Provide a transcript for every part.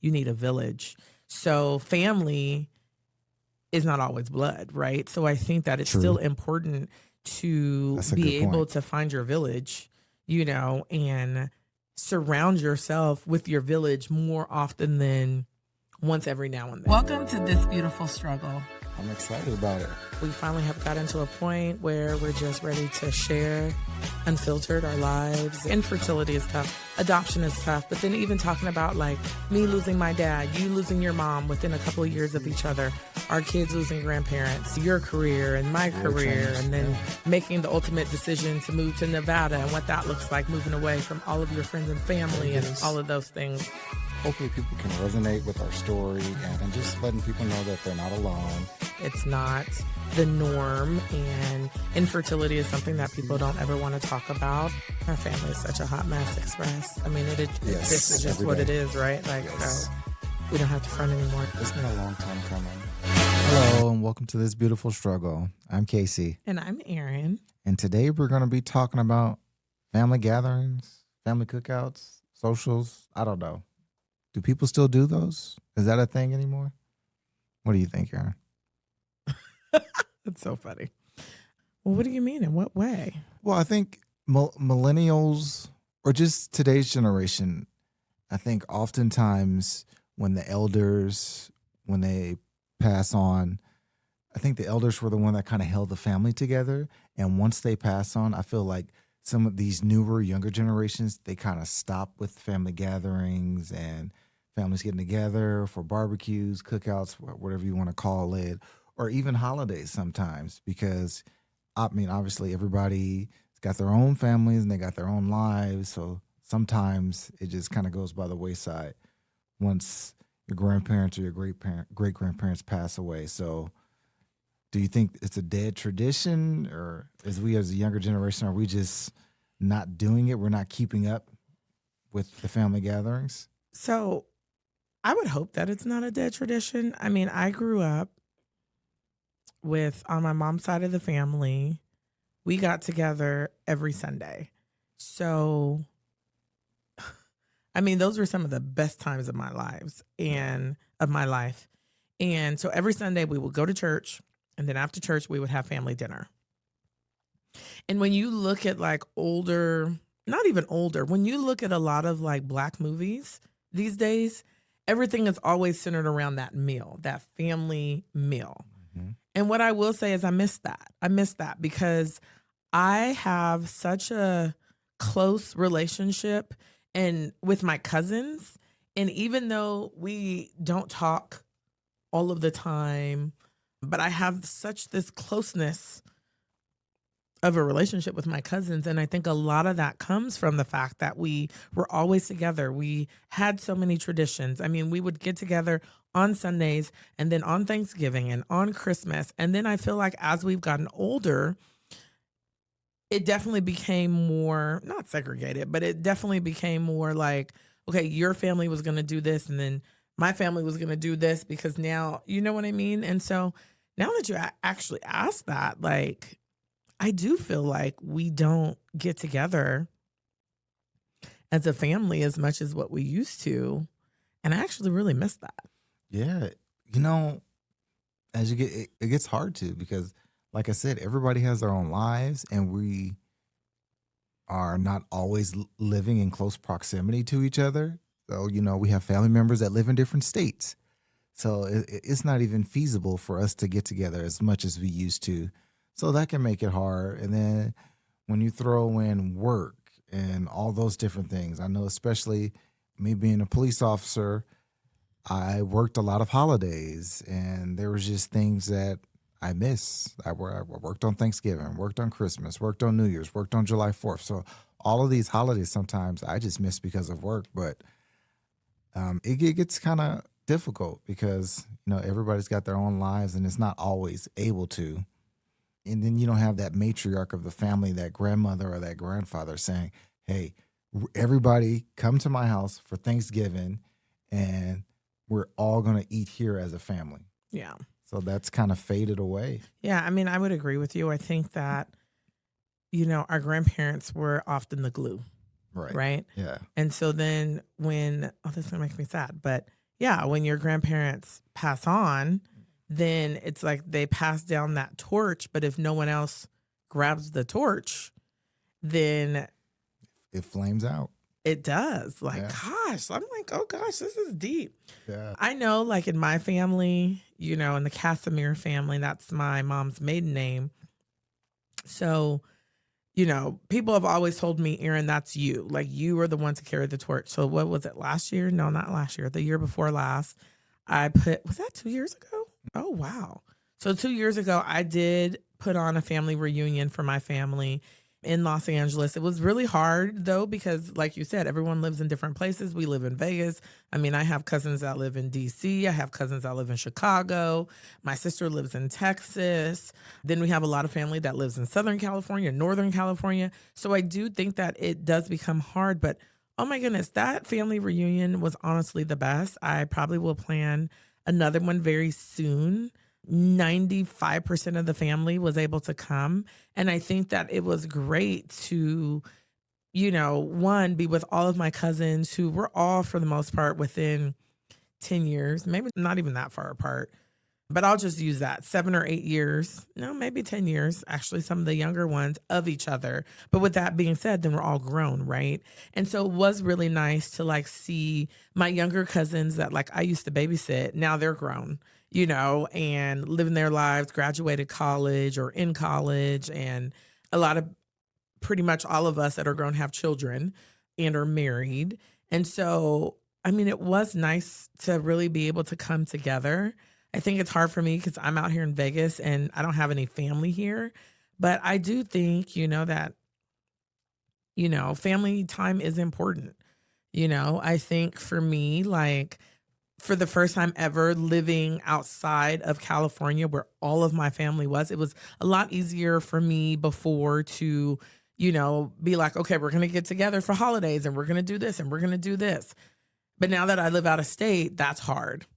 you need a village. So family is not always blood, right? So I think that it's still True. important to That's a good be able point. to find your village, and surround yourself with your village more often than once every now and then. Welcome to This Beautiful Struggle. I'm excited about it. We finally have gotten to a point where we're just ready to share unfiltered our lives. Infertility is tough. Adoption is tough. But then even talking about like me losing my dad, you losing your mom within a couple of years of each other, our kids losing grandparents, your career and my career, and then making the ultimate decision to move to Nevada and what that looks like, moving away from all of your friends and family and all of those things. Hopefully people can resonate with our story and just letting people know that they're not alone. It's not the norm, and infertility is something that people don't ever want to talk about. Our family is such a hot mess, Express. I mean, this is just what it is, right? Like, so we don't have to front anymore. It's been a long time coming. Hello, and welcome to This Beautiful Struggle. I'm Casey. And I'm Erin. And today we're going to be talking about family gatherings, family cookouts, socials. I don't know. Do people still do those? Is that a thing anymore? What do you think, Erin? That's so funny. Well, what do you mean? In what way? Well, I think millennials or just today's generation, I think oftentimes when the elders, when they pass on, I think the elders were the one that kind of held the family together. And once they pass on, I feel like some of these newer, younger generations, they kind of stop with family gatherings and families getting together for barbecues, cookouts, whatever you want to call it, or even holidays sometimes, because I mean, obviously everybody's got their own families and they got their own lives. So sometimes it just kind of goes by the wayside once your grandparents or your great grandparents pass away. So do you think it's a dead tradition, or as we as a younger generation, are we just not doing it? We're not keeping up with the family gatherings? So I would hope that it's not a dead tradition. I mean, I grew up with, on my mom's side of the family, we got together every Sunday. So, I mean, those were some of the best times of my life. And so every Sunday we would go to church, and then after church we would have family dinner. And when you look at like older, not even older, when you look at a lot of like Black movies these days, everything is always centered around that meal, that family meal. Mm-hmm. And what I will say is I miss that. I miss that because I have such a close relationship and with my cousins. And even though we don't talk all of the time, but I have such this closeness of a relationship with my cousins. And I think a lot of that comes from the fact that we were always together. We had so many traditions. I mean, we would get together on Sundays and then on Thanksgiving and on Christmas. And then I feel like as we've gotten older, it definitely became more, not segregated, but it definitely became more like, okay, your family was going to do this and then my family was going to do this, because now, you know what I mean? And so now that you actually ask that, like, I do feel like we don't get together as a family as much as what we used to. And I actually really miss that. Yeah. You know, as you get, it gets hard to, because like I said, everybody has their own lives and we are not always living in close proximity to each other. So, you know, we have family members that live in different states. So it's not even feasible for us to get together as much as we used to. So that can make it hard. And then when you throw in work and all those different things, I know especially me being a police officer, I worked a lot of holidays and there was just things that I miss. I worked on Thanksgiving, worked on Christmas, worked on New Year's, worked on July 4th. So all of these holidays sometimes I just miss because of work. But it gets kind of difficult because, you know, everybody's got their own lives and it's not always able to. And then you don't have that matriarch of the family, that grandmother or that grandfather saying, hey, everybody come to my house for Thanksgiving and we're all going to eat here as a family. Yeah. So that's kind of faded away. Yeah. I mean, I would agree with you. I think that, you know, our grandparents were often the glue. Right. Right. Yeah. And so then when, this is going to make me sad, but yeah, when your grandparents pass on, then it's like they pass down that torch. But if no one else grabs the torch, then It flames out. it does. Like, Yeah. gosh, I'm like, oh gosh, this is deep. Yeah. I know, like in my family, in the Casimir family, that's my mom's maiden name. So, people have always told me, Erin, that's you. Like, you are the one to carry the torch. So, what was it last year? No, not last year. The year before last, was that 2 years ago? Oh, wow. So, 2 years ago, I did put on a family reunion for my family in Los Angeles. It was really hard though, because like you said, everyone lives in different places. We live in Vegas. I mean, I have cousins that live in DC. I have cousins that live in Chicago. My sister lives in Texas. Then we have a lot of family that lives in Southern California, Northern California. So I do think that it does become hard, but oh my goodness, that family reunion was honestly the best. I probably will plan another one very soon. 95% of the family was able to come. And I think that it was great to, one, be with all of my cousins who were all, for the most part, within 10 years, maybe not even that far apart. But I'll just use that 7 or 8 years, no, maybe 10 years, actually, some of the younger ones of each other. But with that being said, then we're all grown, right? And so it was really nice to like see my younger cousins that like I used to babysit. Now they're grown, and living their lives, graduated college or in college. And a lot of pretty much all of us that are grown have children and are married. And so, I mean, it was nice to really be able to come together. I think it's hard for me because I'm out here in Vegas and I don't have any family here. But I do think, that, family time is important. I think for me, like for the first time ever living outside of California where all of my family was, it was a lot easier for me before to, be like, okay, we're going to get together for holidays and we're going to do this and we're going to do this. But now that I live out of state, that's hard.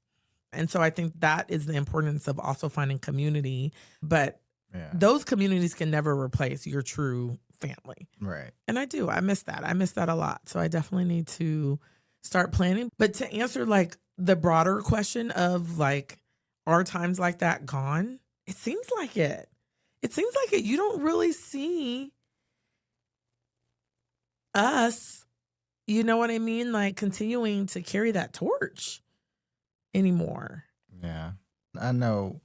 And so I think that is the importance of also finding community. But Yeah. those communities can never replace your true family. Right. And I do. I miss that. I miss that a lot. So I definitely need to start planning. But to answer like the broader question of like, are times like that gone? It seems like it. It seems like it. You don't really see us, you know what I mean? Like continuing to carry that torch anymore. Yeah. I know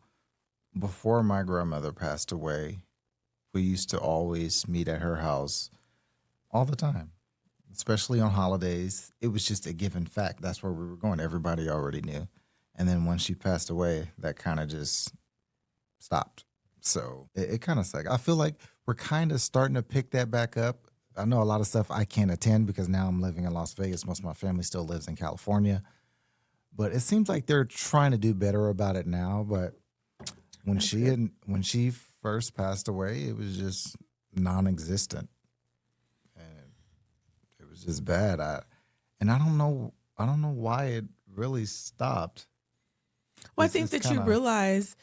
before my grandmother passed away, we used to always meet at her house all the time, especially on holidays. It was just a given fact. That's where we were going. Everybody already knew. And then when she passed away, that kind of just stopped. So it kind of sucked. I feel like we're kind of starting to pick that back up. I know a lot of stuff I can't attend because now I'm living in Las Vegas. Most of my family still lives in California. But it seems like they're trying to do better about it now. But when she first passed away, it was just non-existent, and it was just bad. I don't know why it really stopped. Well, I It's think just that you kinda- realize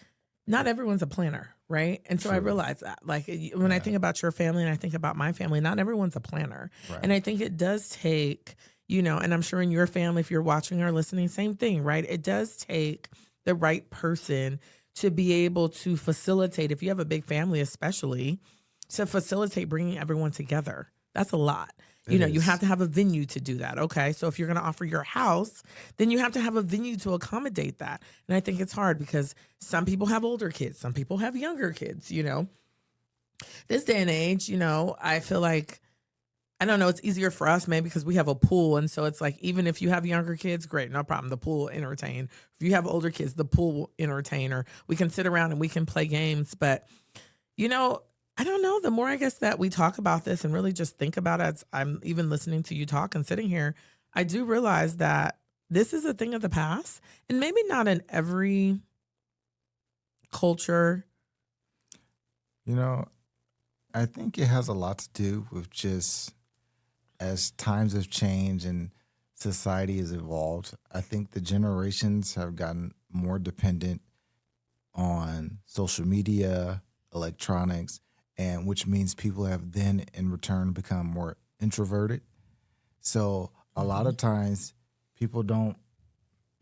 not everyone's a planner, right? And so I True. realize that. Like when I Yeah. think about your family and I think about my family, not everyone's a planner. Right. And I think it does take, and I'm sure in your family, if you're watching or listening, same thing, right? It does take the right person to be able to facilitate, if you have a big family, especially to facilitate bringing everyone together. That's a lot. It You is. have to have a venue to do that. Okay. So if you're going to offer your house, then you have to have a venue to accommodate that. And I think it's hard because some people have older kids, some people have younger kids, This day and age, I feel like, I don't know, it's easier for us maybe because we have a pool. And so it's like, even if you have younger kids, great, no problem. The pool will entertain. If you have older kids, the pool will entertain, or we can sit around and we can play games. But, I don't know. The more I guess that we talk about this and really just think about it, as I'm even listening to you talk and sitting here, I do realize that this is a thing of the past, and maybe not in every culture. I think it has a lot to do with just as times have changed and society has evolved. I think the generations have gotten more dependent on social media, electronics, and which means people have then in return become more introverted. So a lot of times people don't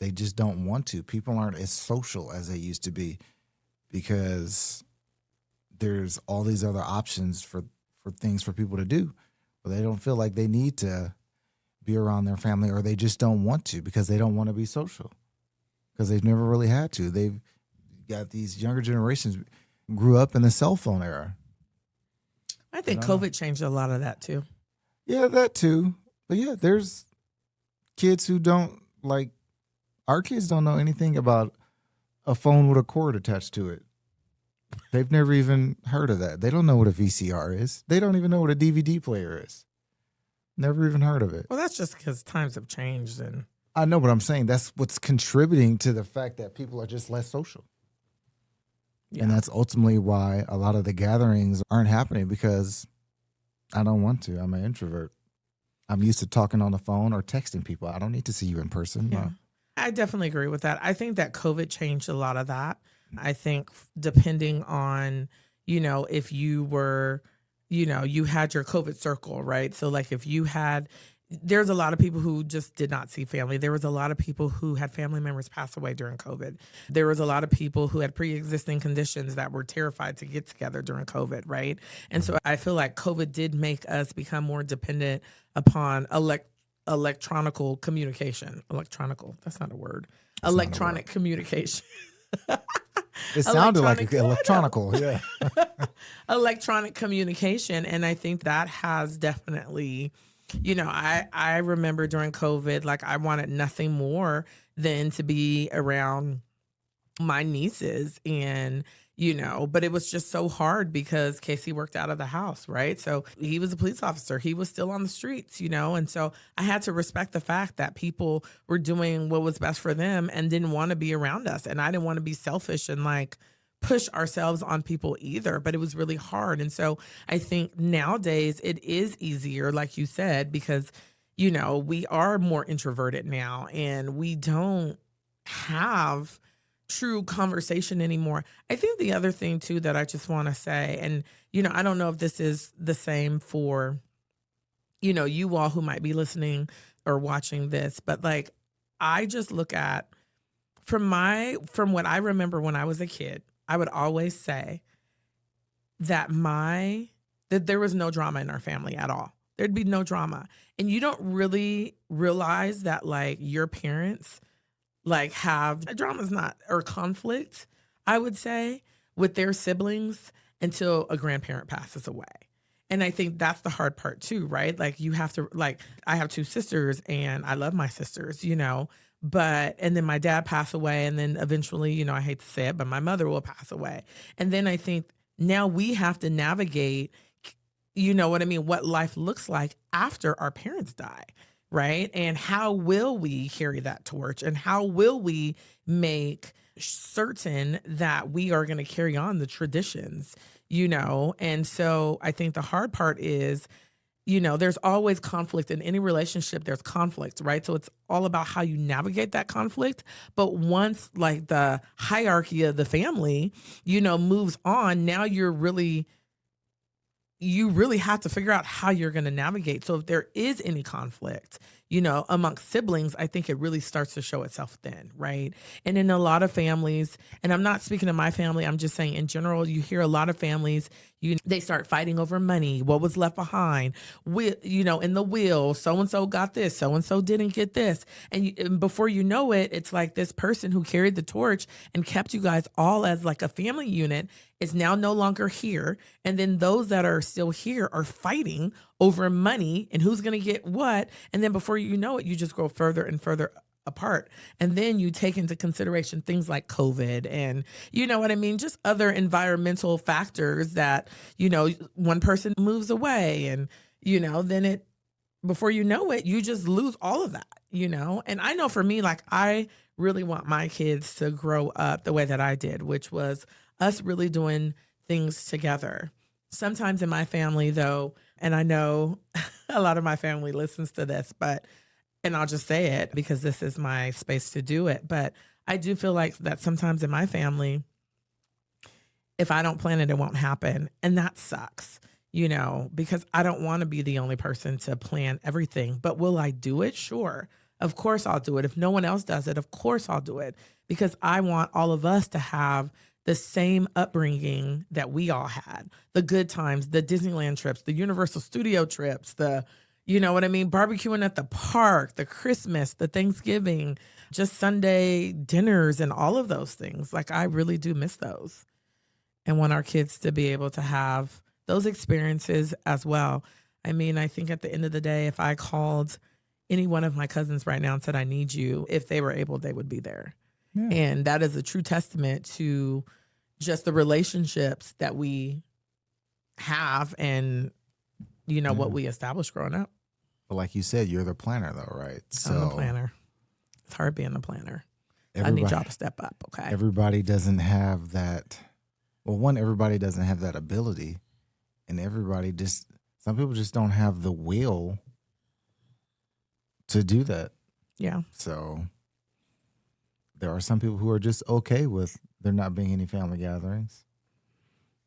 they just don't want to. People aren't as social as they used to be because there's all these other options for things for people to do. But they don't feel like they need to be around their family, or they just don't want to because they don't want to be social because they've never really had to. They've got these younger generations grew up in the cell phone era. I think COVID changed a lot of that too. Yeah, that too. But yeah, there's kids who don't like, our kids don't know anything about a phone with a cord attached to it. They've never even heard of that. They don't know what a VCR is. They don't even know what a DVD player is. Never even heard of it. Well, that's just because times have changed. And I know, but I'm saying that's what's contributing to the fact that people are just less social. Yeah. And that's ultimately why a lot of the gatherings aren't happening, because I don't want to. I'm an introvert. I'm used to talking on the phone or texting people. I don't need to see you in person. Yeah. I definitely agree with that. I think that COVID changed a lot of that. I think depending on, if you were, you had your COVID circle, right? So like if you had, there's a lot of people who just did not see family. There was a lot of people who had family members pass away during COVID. There was a lot of people who had pre-existing conditions that were terrified to get together during COVID, right? And so I feel like COVID did make us become more dependent upon electronical communication. That's not a word. Electronic communication. It sounded like electronical, yeah. Electronic communication. And I think that has definitely, I remember during COVID, like I wanted nothing more than to be around my nieces and, but it was just so hard because Casey worked out of the house, right? So he was a police officer. He was still on the streets, and so I had to respect the fact that people were doing what was best for them and didn't want to be around us. And I didn't want to be selfish and like push ourselves on people either, but it was really hard. And so I think nowadays it is easier, like you said, because, we are more introverted now and we don't have true conversation anymore. I think the other thing too that I just want to say, and I don't know if this is the same for you all who might be listening or watching this, but like I just look at from what I remember when I was a kid, I would always say that there was no drama in our family at all. There'd be no drama. And you don't really realize that like your parents like have dramas or conflict, I would say, with their siblings until a grandparent passes away. And I think that's the hard part too, right? Like you have to, like, I have two sisters and I love my sisters, and then my dad passed away. And then eventually, I hate to say it, but my mother will pass away. And then I think now we have to navigate, what life looks like after our parents die. Right. And how will we carry that torch, and how will we make certain that we are going to carry on the traditions, And so I think the hard part is, there's always conflict in any relationship. There's conflict, right? So it's all about how you navigate that conflict. But once like the hierarchy of the family, moves on, now you really have to figure out how you're going to navigate. So if there is any conflict, amongst siblings, I think it really starts to show itself then, right? And in a lot of families, and I'm not speaking of my family, I'm just saying in general, you hear a lot of families, they start fighting over money, what was left behind, in the will, so-and-so got this, so-and-so didn't get this. And before you know it, it's like this person who carried the torch and kept you guys all as like a family unit is now no longer here. And then those that are still here are fighting over money and who's going to get what. And then before you know it, you just go further and further apart. And then you take into consideration things like COVID and, just other environmental factors that, one person moves away and, then before you know it, you just lose all of that, And I know for me, like I really want my kids to grow up the way that I did, which was us really doing things together. Sometimes in my family though, and I know a lot of my family listens to this, and I'll just say it because this is my space to do it. But I do feel like that sometimes in my family, if I don't plan it, it won't happen. And that sucks, because I don't want to be the only person to plan everything. But will I do it? Sure. Of course I'll do it. If no one else does it, of course I'll do it, because I want all of us to have the same upbringing that we all had. The good times, the Disneyland trips, the Universal Studio trips, the, you know what I mean, barbecuing at the park, the Christmas, the Thanksgiving, just Sunday dinners and all of those things. Like, I really do miss those and want our kids to be able to have those experiences as well. I mean, I think at the end of the day, if I called any one of my cousins right now and said, I need you, if they were able, they would be there. Yeah. And that is a true testament to just the relationships that we have and, you know, what we established growing up. But like you said, you're the planner though, right? So I'm the planner. It's hard being the planner. I need y'all to step up, okay? Everybody doesn't have that. Well, one, everybody doesn't have that ability. And some people just don't have the will to do that. Yeah. So there are some people who are just okay with there not being any family gatherings.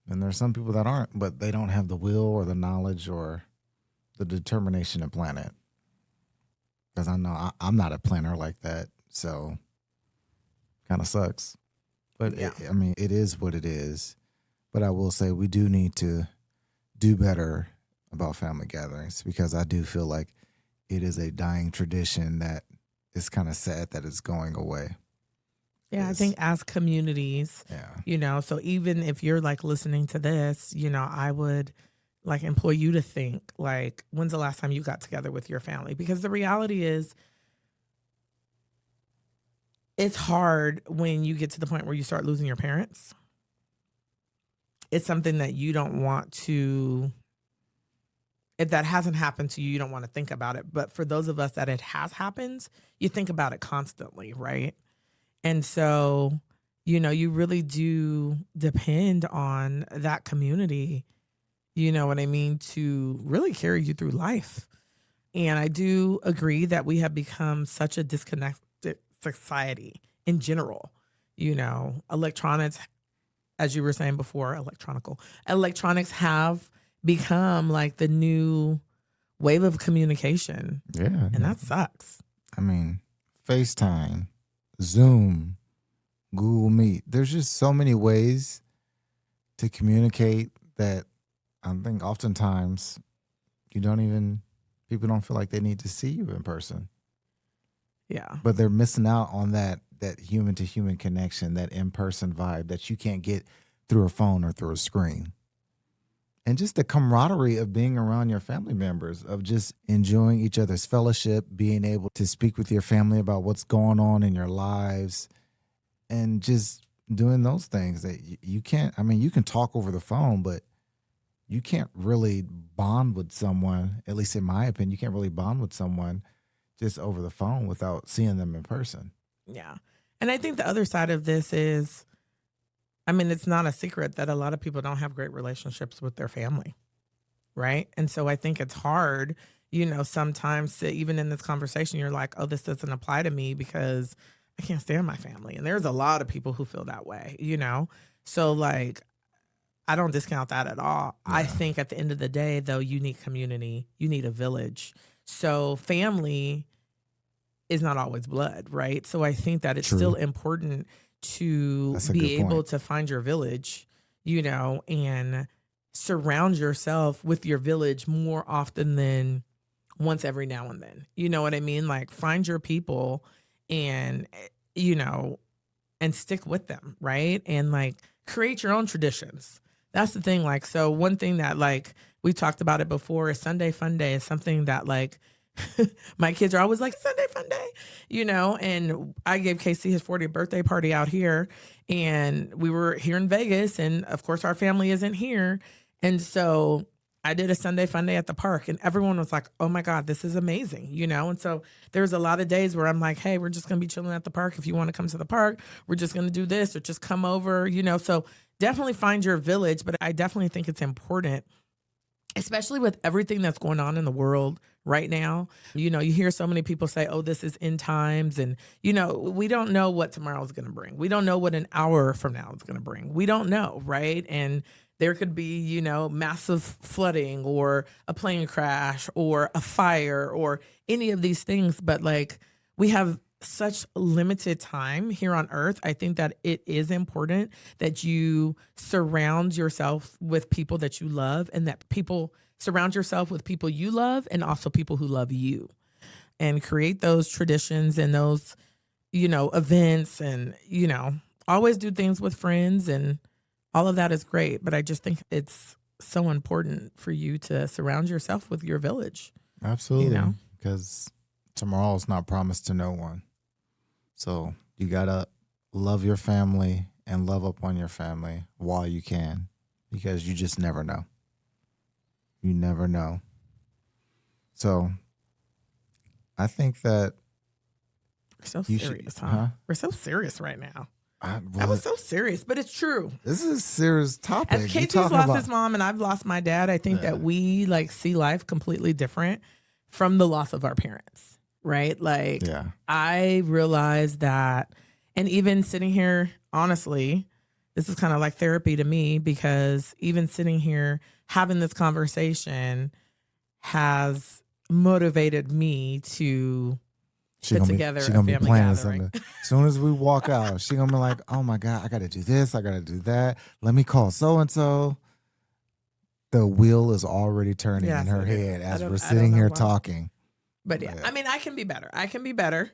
And there are some people that aren't, but they don't have the will or the knowledge or the determination to plan it. Because I know I'm not a planner like that. So kind of sucks. But Yeah. it is what it is. But I will say we do need to do better about family gatherings, because I do feel like it is a dying tradition that is kind of sad that it's going away. Yeah, I think as communities, Yeah. you know, so even if you're like listening to this, you know, I would like implore you to think, like, when's the last time you got together with your family? Because the reality is, it's hard when you get to the point where you start losing your parents. It's something that you don't want to, if that hasn't happened to you, you don't want to think about it. But for those of us that it has happened, you think about it constantly, right? And so, you know, you really do depend on that community, you know what I mean, to really carry you through life. And I do agree that we have become such a disconnected society in general. You know, electronics, as you were saying before, electronics have become like the new wave of communication. Yeah. And that sucks. I mean, FaceTime, Zoom, Google Meet. There's just so many ways to communicate that I think oftentimes people don't feel like they need to see you in person. Yeah. But they're missing out on that human to human connection, that in-person vibe that you can't get through a phone or through a screen. And just the camaraderie of being around your family members, of just enjoying each other's fellowship, being able to speak with your family about what's going on in your lives, and just doing those things that you can't. I mean, you can talk over the phone, but you can't really bond with someone, at least in my opinion, you can't really bond with someone just over the phone without seeing them in person. Yeah. And I think the other side of this is, I mean, it's not a secret that a lot of people don't have great relationships with their family, right? And so I think it's hard, you know, sometimes to, even in this conversation, you're like, oh, this doesn't apply to me because I can't stand my family. And there's a lot of people who feel that way, you know? So like, I don't discount that at all. Yeah. I think at the end of the day, though, you need community, you need a village. So family is not always blood, right? So I think that it's True. still important to That's a be good able point. to find your village, you know, and surround yourself with your village more often than once every now and then. You know what I mean? Like, find your people and, you know, and stick with them, right? And like, create your own traditions. That's the thing. Like, so one thing that, like, we talked about it before, is Sunday Fun Day is something that, like, my kids are always like, Sunday Fun Day, you know? And I gave Casey his 40th birthday party out here, and we were here in Vegas, and of course our family isn't here. And so I did a Sunday Fun Day at the park, and everyone was like, oh my God, this is amazing, you know? And so there's a lot of days where I'm like, hey, we're just gonna be chilling at the park. If you wanna come to the park, we're just gonna do this, or just come over, you know? So definitely find your village, but I definitely think it's important, especially with everything that's going on in the world right now. You know, you hear so many people say, oh, this is end times. And, you know, we don't know what tomorrow is going to bring. We don't know what an hour from now is going to bring. We don't know, right? And there could be, you know, massive flooding or a plane crash or a fire or any of these things. But like, we have such limited time here on earth. I think that it is important that you surround yourself with people that you love, and that people surround yourself with people you love and also people who love you, and create those traditions and those, events, and, always do things with friends, and all of that is great. But I just think it's so important for you to surround yourself with your village. Absolutely. Because tomorrow's not promised to no one. So you got to love your family and love up on your family while you can, because you just never know. You never know. So I think that we're so serious, huh? We're so serious right now. That was so serious, but it's true. This is a serious topic. As Casey's lost his mom and I've lost my dad, I think that we see life completely different from the loss of our parents, right? I realized that, and even sitting here, honestly, this is kind of like therapy to me, because even sitting here having this conversation has motivated me to put together a family gathering. Something. As soon as we walk out, she's going to be like, oh my God, I got to do this. I got to do that. Let me call so-and-so. The wheel is already turning in her head as we're sitting here talking. But yeah, I mean, I can be better.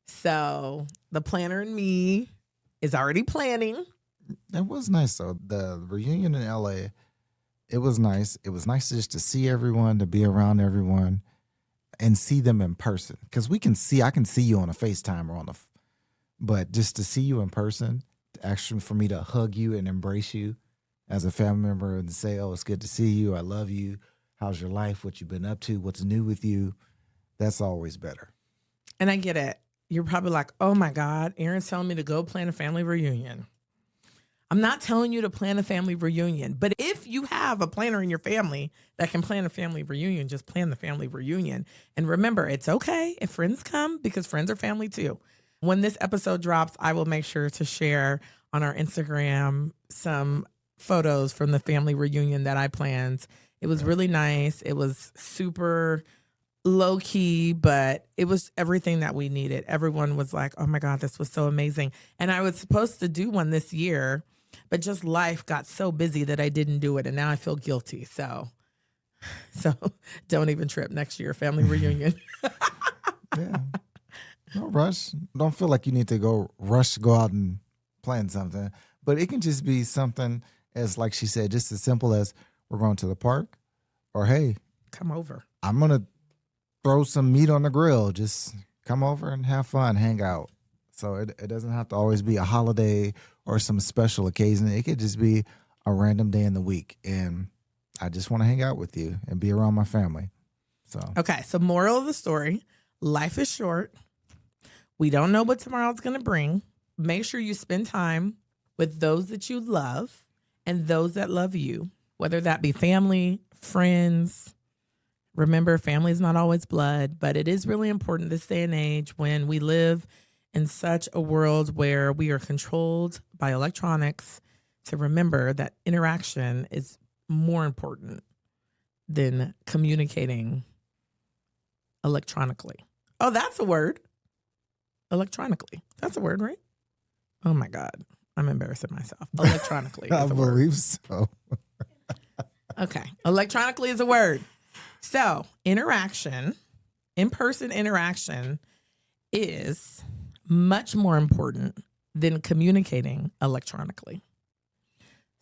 So the planner in me is already planning. It was nice though. The reunion in LA, it was nice. It was nice just to see everyone, to be around everyone, and see them in person. Because I can see you on a FaceTime or but just to see you in person, actually for me to hug you and embrace you as a family member and say, oh, it's good to see you. I love you. How's your life? What you've been up to? What's new with you? That's always better. And I get it. You're probably like, oh my God, Aaron's telling me to go plan a family reunion. I'm not telling you to plan a family reunion, but if you have a planner in your family that can plan a family reunion, just plan the family reunion. And remember, it's okay if friends come, because friends are family too. When this episode drops, I will make sure to share on our Instagram some photos from the family reunion that I planned. It was really nice. It was super low key, but it was everything that we needed. Everyone was like, oh my God, this was so amazing. And I was supposed to do one this year, but just life got so busy that I didn't do it. And now I feel guilty. So don't even trip next year, family reunion. Yeah. No rush. Don't feel like you need to go out and plan something. But it can just be something as, like she said, just as simple as we're going to the park, or hey, come over. I'm going to throw some meat on the grill. Just come over and have fun, hang out. So it doesn't have to always be a holiday or some special occasion. It could just be a random day in the week. And I just want to hang out with you and be around my family. Okay, so moral of the story, life is short. We don't know what tomorrow's going to bring. Make sure you spend time with those that you love and those that love you, whether that be family, friends. Remember, family is not always blood, but it is really important this day and age when we live in such a world where we are controlled by electronics, to remember that interaction is more important than communicating electronically. Oh, that's a word. Electronically. That's a word, right? Oh my God. I'm embarrassing myself. Electronically. I believe so. Okay. Electronically is a word. So interaction, in-person interaction, is much more important than communicating electronically.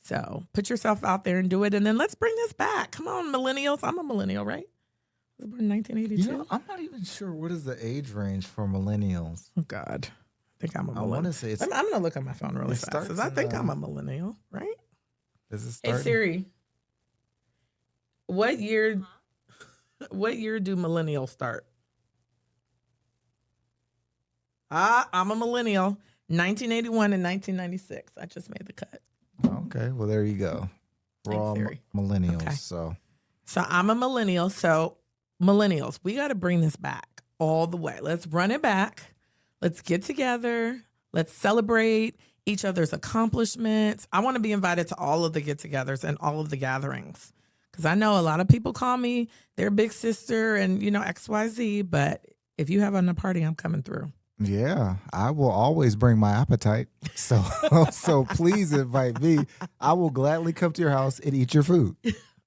So put yourself out there and do it. And then let's bring this back. Come on, millennials. I'm a millennial, right? I was born in 1982. I'm not even sure what is the age range for millennials. Oh, God. I think I'm a millennial. I want to say I'm going to look at my phone really fast, because I think I'm a millennial, right? Hey, Siri, what year do millennials start? I'm a millennial. 1981 and 1996. I just made the cut. Okay, well, there you go. We're all millennials. Okay. So I'm a millennial. So millennials, we got to bring this back all the way. Let's run it back. Let's get together. Let's celebrate each other's accomplishments. I want to be invited to all of the get-togethers and all of the gatherings, because I know a lot of people call me their big sister and, XYZ, but if you have a party, I'm coming through. Yeah, I will always bring my appetite. So so please invite me. I will gladly come to your house and eat your food.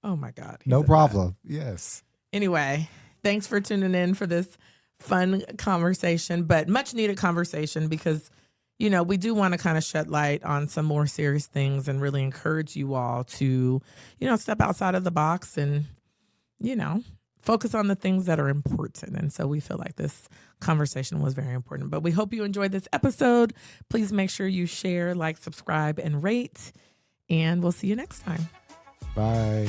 Oh my God. No problem. Yes. Anyway, thanks for tuning in for this fun conversation, but much needed conversation because, you know, we do want to kind of shed light on some more serious things and really encourage you all to, you know, step outside of the box and, you know, focus on the things that are important. And so we feel like this conversation was very important. But we hope you enjoyed this episode. Please make sure you share, like, subscribe, and rate. And we'll see you next time. Bye.